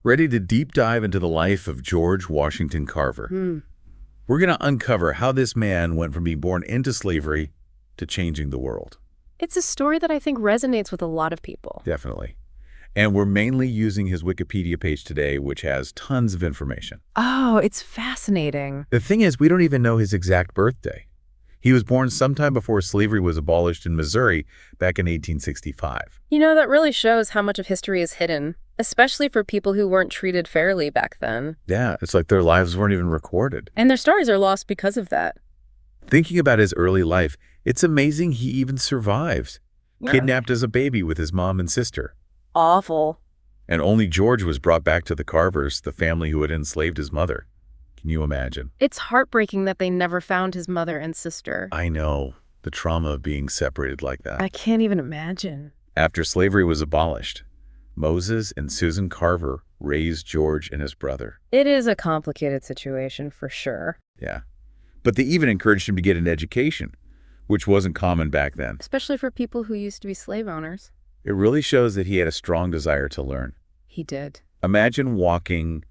Ready to deep dive into the life of George Washington Carver. We're going to uncover how this man went from being born into slavery to changing the world. It's a story that I think resonates with a lot of people. Definitely. And we're mainly using his Wikipedia page today, which has tons of information. Oh, it's fascinating. The thing is, we don't even know his exact birthday. He was born sometime before slavery was abolished in Missouri back in 1865. You know, that really shows how much of history is hidden, especially for people who weren't treated fairly back then. Yeah, it's like their lives weren't even recorded. And their stories are lost because of that. Thinking about his early life, it's amazing he even survived. Yeah. Kidnapped as a baby with his mom and sister. Awful. And only George was brought back to the Carvers, the family who had enslaved his mother. Can you imagine? It's heartbreaking that they never found his mother and sister. I know, the trauma of being separated like that. I can't even imagine. After slavery was abolished, Moses and Susan Carver raised George and his brother. It is a complicated situation for sure. Yeah. But they even encouraged him to get an education, which wasn't common back then. Especially for people who used to be slave owners. It really shows that he had a strong desire to learn. He did. Imagine walking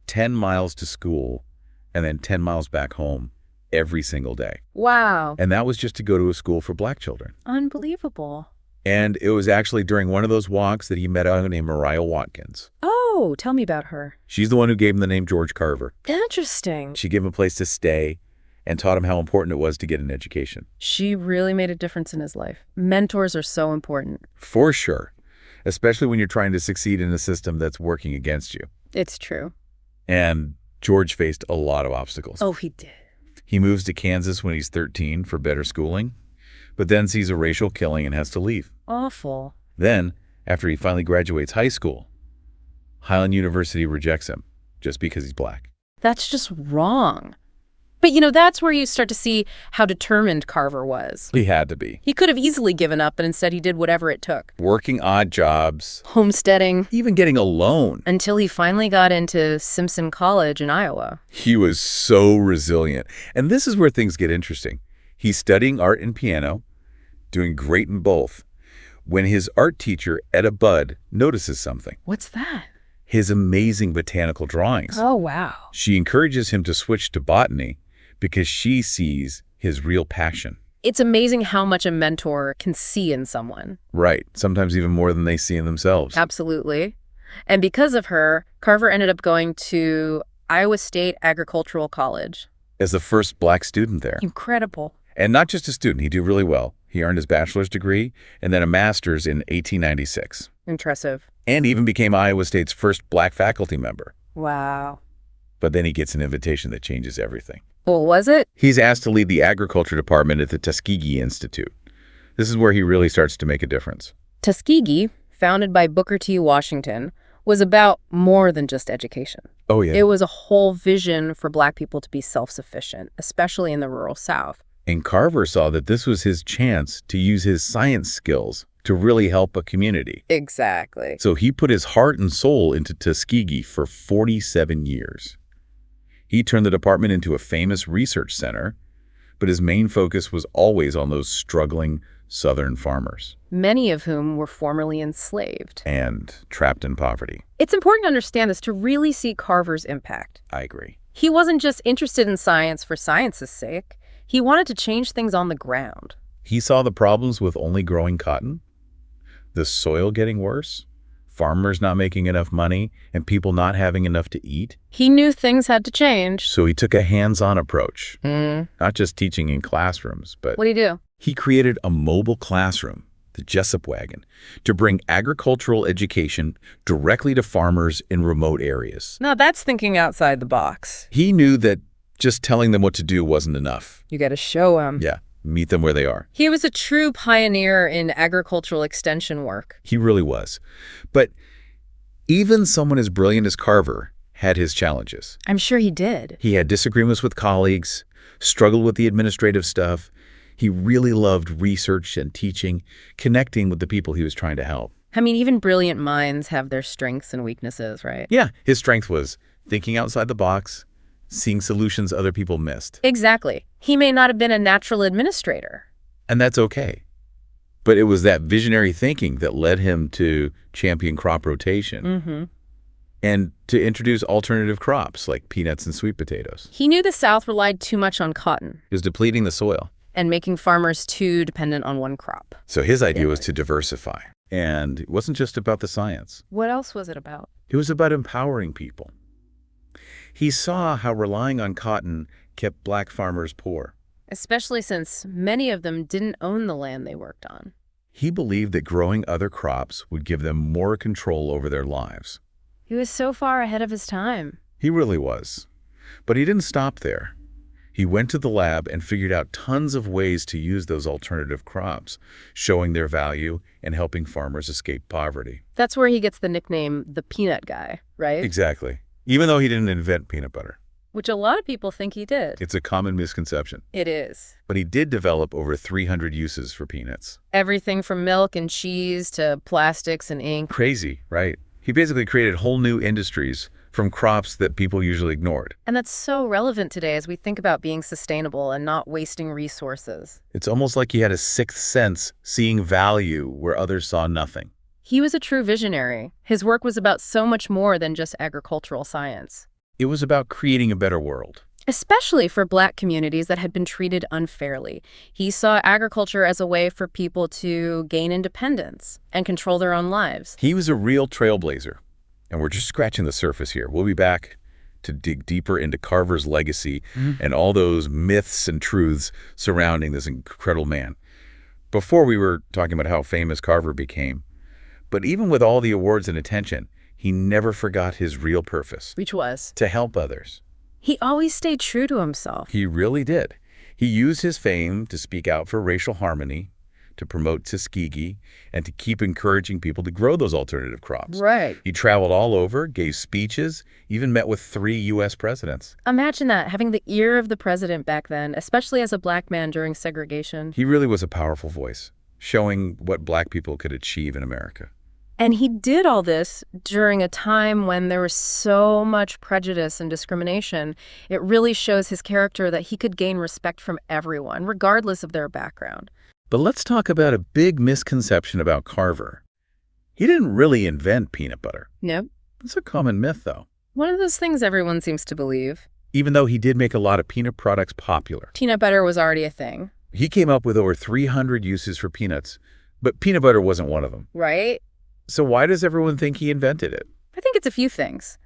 10 miles to school and then 10 miles back home every single day. Wow. And that was just to go to a school for black children. Unbelievable. And it was actually during one of those walks that he met a woman named Mariah Watkins. Oh, tell me about her. She's the one who gave him the name George Carver. Interesting. She gave him a place to stay and taught him how important it was to get an education. She really made a difference in his life. Mentors are so important. For sure. Especially when you're trying to succeed in a system that's working against you. It's true. And George faced a lot of obstacles. Oh, he did. He moves to Kansas when he's 13 for better schooling, but then sees a racial killing and has to leave. Awful. Then, after he finally graduates high school, Highland University rejects him just because he's black. That's just wrong. But, you know, that's where you start to see how determined Carver was. He had to be. He could have easily given up, but instead he did whatever it took. Working odd jobs. Homesteading. Even getting a loan. Until he finally got into Simpson College in Iowa. He was so resilient. And this is where things get interesting. He's studying art and piano, doing great in both, when his art teacher, Etta Budd, notices something. What's that? His amazing botanical drawings. Oh, wow. She encourages him to switch to botany because she sees his real passion. It's amazing how much a mentor can see in someone. Right. Sometimes even more than they see in themselves. Absolutely. And because of her, Carver ended up going to Iowa State Agricultural College. As the first black student there. Incredible. And not just a student, he did really well. He earned his bachelor's degree and then a master's in 1896. Impressive. And even became Iowa State's first black faculty member. Wow. But then he gets an invitation that changes everything. Well, was it? He's asked to lead the agriculture department at the Tuskegee Institute. This is where he really starts to make a difference. Tuskegee, founded by Booker T. Washington, was about more than just education. Oh, yeah. It was a whole vision for black people to be self-sufficient, especially in the rural South. And Carver saw that this was his chance to use his science skills to really help a community. Exactly. So he put his heart and soul into Tuskegee for 47 years. He turned the department into a famous research center, but his main focus was always on those struggling Southern farmers. Many of whom were formerly enslaved. And trapped in poverty. It's important to understand this to really see Carver's impact. I agree. He wasn't just interested in science for science's sake. He wanted to change things on the ground. He saw the problems with only growing cotton, the soil getting worse, farmers not making enough money, and people not having enough to eat. He knew things had to change. So he took a hands-on approach, not just teaching in classrooms, but What'd he do? he created a mobile classroom, the Jessup Wagon, to bring agricultural education directly to farmers in remote areas. Now that's thinking outside the box. He knew that just telling them what to do wasn't enough. You got to show him. Yeah, meet them where they are. He was a true pioneer in agricultural extension work. He really was. But even someone as brilliant as Carver had his challenges. I'm sure he did. He had disagreements with colleagues, struggled with the administrative stuff. He really loved research and teaching, connecting with the people he was trying to help. I mean, even brilliant minds have their strengths and weaknesses, right? Yeah, his strength was thinking outside the box, seeing solutions other people missed. Exactly. He may not have been a natural administrator. And that's okay. But it was that visionary thinking that led him to champion crop rotation. and to introduce alternative crops like peanuts and sweet potatoes. He knew the South relied too much on cotton It was depleting the soil. and making farmers too dependent on one crop. So his idea was to diversify. And it wasn't just about the science. What else was it about? It was about empowering people. He saw how relying on cotton kept black farmers poor. Especially since many of them didn't own the land they worked on. He believed that growing other crops would give them more control over their lives. He was so far ahead of his time. He really was. But he didn't stop there. He went to the lab and figured out tons of ways to use those alternative crops, showing their value and helping farmers escape poverty. That's where he gets the nickname the peanut guy, right? Exactly. Even though he didn't invent peanut butter. Which a lot of people think he did. It's a common misconception. It is. But he did develop over 300 uses for peanuts. Everything from milk and cheese to plastics and ink. Crazy, right? He basically created whole new industries from crops that people usually ignored. And that's so relevant today as we think about being sustainable and not wasting resources. It's almost like he had a sixth sense, seeing value where others saw nothing. He was a true visionary. His work was about so much more than just agricultural science. It was about creating a better world. Especially for Black communities that had been treated unfairly. He saw agriculture as a way for people to gain independence and control their own lives. He was a real trailblazer. And we're just scratching the surface here. We'll be back to dig deeper into Carver's legacy and all those myths and truths surrounding this incredible man. Before we were talking about how famous Carver became. But even with all the awards and attention, he never forgot his real purpose. Which was? To help others. He always stayed true to himself. He really did. He used his fame to speak out for racial harmony, to promote Tuskegee, and to keep encouraging people to grow those alternative crops. Right. He traveled all over, gave speeches, even met with 3 U.S. presidents. Imagine that, having the ear of the president back then, especially as a Black man during segregation. He really was a powerful voice, showing what Black people could achieve in America. And he did all this during a time when there was so much prejudice and discrimination. It really shows his character that he could gain respect from everyone, regardless of their background. But let's talk about a big misconception about Carver. He didn't really invent peanut butter. Nope. It's a common myth, though. One of those things everyone seems to believe. Even though he did make a lot of peanut products popular. Peanut butter was already a thing. He came up with over 300 uses for peanuts, but peanut butter wasn't one of them. Right? So why does everyone think he invented it? I think it's a few things.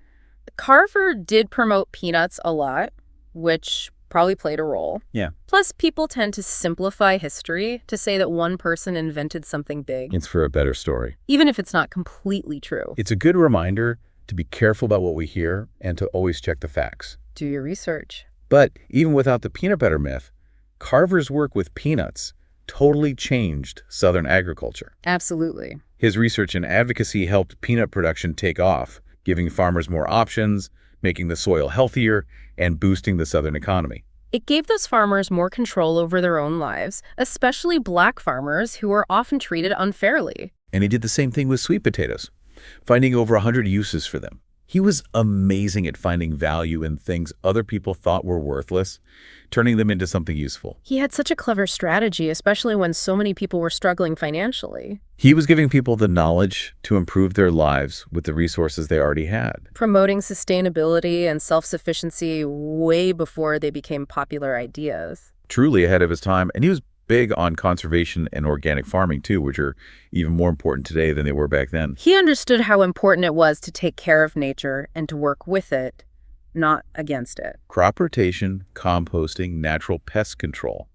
Carver did promote peanuts a lot, which probably played a role. Yeah. Plus, people tend to simplify history to say that one person invented something big, It's for a better story. even if it's not completely true. It's a good reminder to be careful about what we hear and to always check the facts. Do your research. But even without the peanut butter myth, Carver's work with peanuts totally changed Southern agriculture. Absolutely. His research and advocacy helped peanut production take off, giving farmers more options, making the soil healthier, and boosting the Southern economy. It gave those farmers more control over their own lives, especially Black farmers who were often treated unfairly. And he did the same thing with sweet potatoes, finding over 100 uses for them. He was amazing at finding value in things other people thought were worthless, turning them into something useful. He had such a clever strategy, especially when so many people were struggling financially. He was giving people the knowledge to improve their lives with the resources they already had. Promoting sustainability and self-sufficiency way before they became popular ideas. Truly ahead of his time, and he was big on conservation and organic farming too, which are even more important today than they were back then. He understood how important it was to take care of nature and to work with it, not against it. Crop rotation, composting, natural pest control.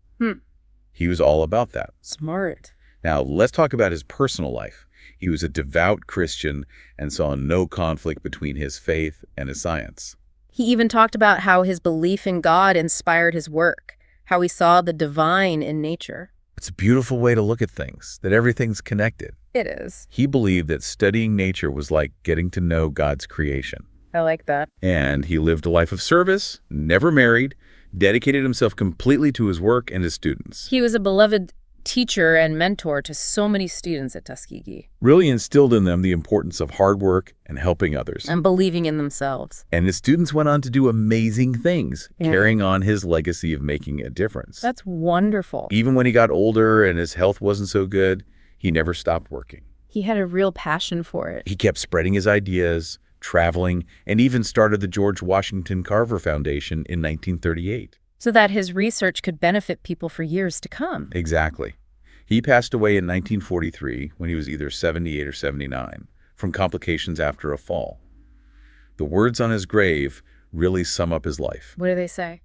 He was all about that. Smart. Now, let's talk about his personal life. He was a devout Christian and saw no conflict between his faith and his science. He even talked about how his belief in God inspired his work, how he saw the divine in nature. It's a beautiful way to look at things, that everything's connected. It is. He believed that studying nature was like getting to know God's creation. I like that. And he lived a life of service, never married, dedicated himself completely to his work and his students. He was a beloved teacher and mentor to so many students at Tuskegee. Really instilled in them the importance of hard work and helping others. And believing in themselves. And his students went on to do amazing things, Yeah. carrying on his legacy of making a difference. That's wonderful. Even when he got older and his health wasn't so good, he never stopped working. He had a real passion for it. He kept spreading his ideas, traveling, and even started the George Washington Carver Foundation in 1938. So that his research could benefit people for years to come. Exactly. He passed away in 1943 when he was either 78 or 79 from complications after a fall. The words on his grave really sum up his life. What do they say?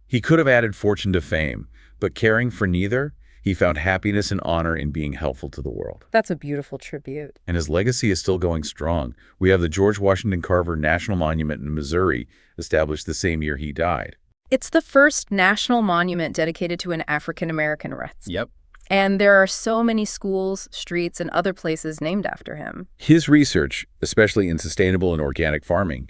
He could have added fortune to fame, but caring for neither, he found happiness and honor in being helpful to the world. That's a beautiful tribute. And his legacy is still going strong. We have the George Washington Carver National Monument in Missouri, established the same year he died. It's the first national monument dedicated to an African-American race. Yep. And there are so many schools, streets, and other places named after him. His research, especially in sustainable and organic farming,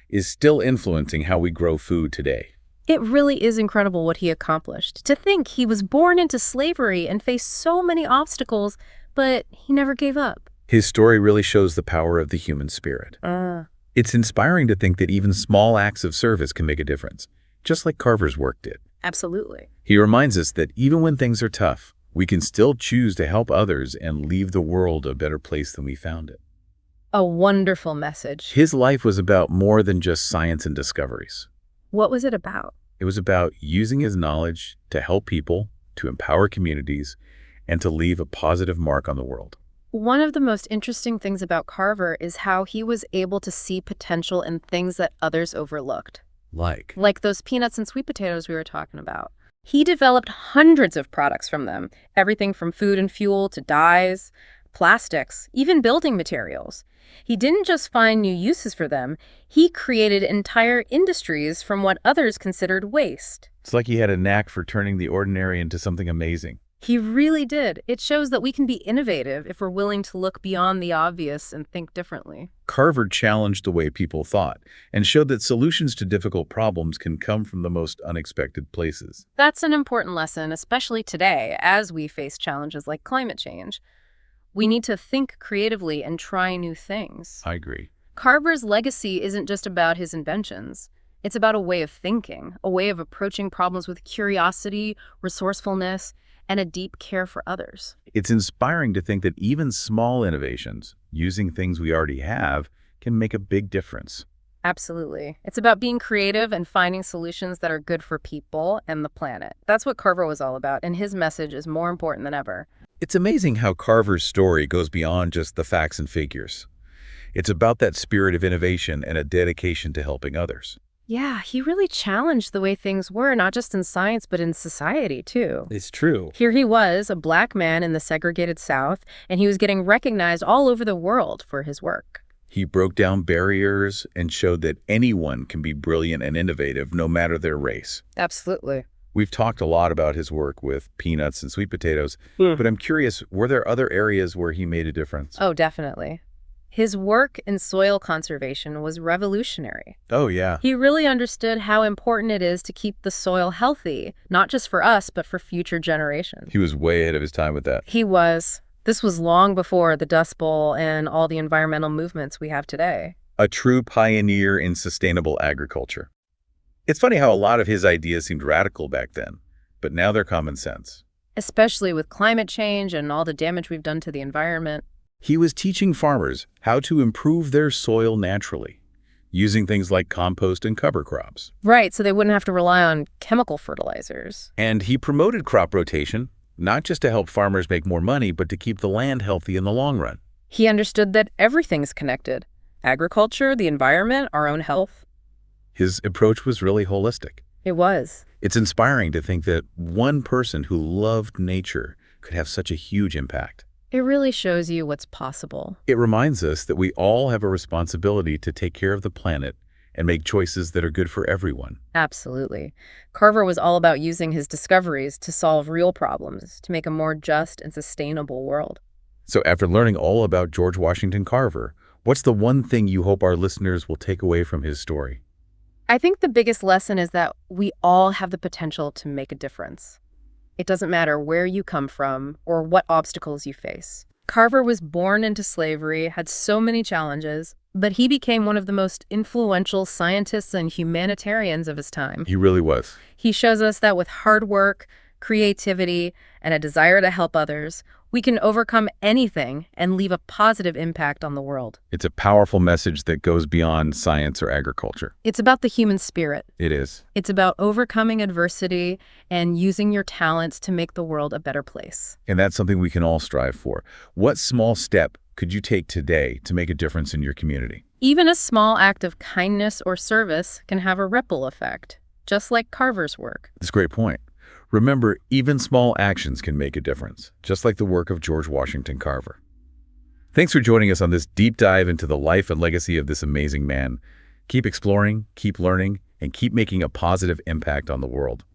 is still influencing how we grow food today. It really is incredible what he accomplished. To think he was born into slavery and faced so many obstacles, but he never gave up. His story really shows the power of the human spirit. It's inspiring to think that even small acts of service can make a difference, just like Carver's work did. Absolutely. He reminds us that even when things are tough, we can still choose to help others and leave the world a better place than we found it. A wonderful message. His life was about more than just science and discoveries. What was it about? It was about using his knowledge to help people, to empower communities, and to leave a positive mark on the world. One of the most interesting things about Carver is how he was able to see potential in things that others overlooked. Like Those peanuts and sweet potatoes we were talking about. He developed hundreds of products from them, everything from food and fuel to dyes, plastics, even building materials. He didn't just find new uses for them, he created entire industries from what others considered waste. It's like he had a knack for turning the ordinary into something amazing. He really did. It shows that we can be innovative if we're willing to look beyond the obvious and think differently. Carver challenged the way people thought and showed that solutions to difficult problems can come from the most unexpected places. That's an important lesson, especially today, as we face challenges like climate change. We need to think creatively and try new things. I agree. Carver's legacy isn't just about his inventions. It's about a way of thinking, a way of approaching problems with curiosity, resourcefulness, and a deep care for others. It's inspiring to think that even small innovations, using things we already have, can make a big difference. Absolutely. It's about being creative and finding solutions that are good for people and the planet. That's what Carver was all about, and his message is more important than ever. It's amazing how Carver's story goes beyond just the facts and figures. It's about that spirit of innovation and a dedication to helping others. Yeah, he really challenged the way things were, not just in science, but in society, too. It's true. Here he was, a black man in the segregated South, and he was getting recognized all over the world for his work. He broke down barriers and showed that anyone can be brilliant and innovative, no matter their race. Absolutely. We've talked a lot about his work with peanuts and sweet potatoes, but I'm curious, were there other areas where he made a difference? Oh, definitely. His work in soil conservation was revolutionary. Oh, yeah. He really understood how important it is to keep the soil healthy, not just for us, but for future generations. He was way ahead of his time with that. He was. This was long before the Dust Bowl and all the environmental movements we have today. A true pioneer in sustainable agriculture. It's funny how a lot of his ideas seemed radical back then, but now they're common sense. Especially with climate change and all the damage we've done to the environment. He was teaching farmers how to improve their soil naturally, using things like compost and cover crops. Right, so they wouldn't have to rely on chemical fertilizers. And he promoted crop rotation, not just to help farmers make more money, but to keep the land healthy in the long run. He understood that everything's connected. Agriculture, the environment, our own health. His approach was really holistic. It was. It's inspiring to think that one person who loved nature could have such a huge impact. It really shows you what's possible. It reminds us that we all have a responsibility to take care of the planet and make choices that are good for everyone. Absolutely. Carver was all about using his discoveries to solve real problems, to make a more just and sustainable world. So after learning all about George Washington Carver, what's the one thing you hope our listeners will take away from his story? I think the biggest lesson is that we all have the potential to make a difference. It doesn't matter where you come from or what obstacles you face. Carver was born into slavery, had so many challenges, but he became one of the most influential scientists and humanitarians of his time. He really was. He shows us that with hard work, creativity, and a desire to help others, we can overcome anything and leave a positive impact on the world. It's a powerful message that goes beyond science or agriculture. It's about the human spirit. It is. It's about overcoming adversity and using your talents to make the world a better place. And that's something we can all strive for. What small step could you take today to make a difference in your community? Even a small act of kindness or service can have a ripple effect, just like Carver's work. That's a great point. Remember, even small actions can make a difference, just like the work of George Washington Carver. Thanks for joining us on this deep dive into the life and legacy of this amazing man. Keep exploring, keep learning, and keep making a positive impact on the world.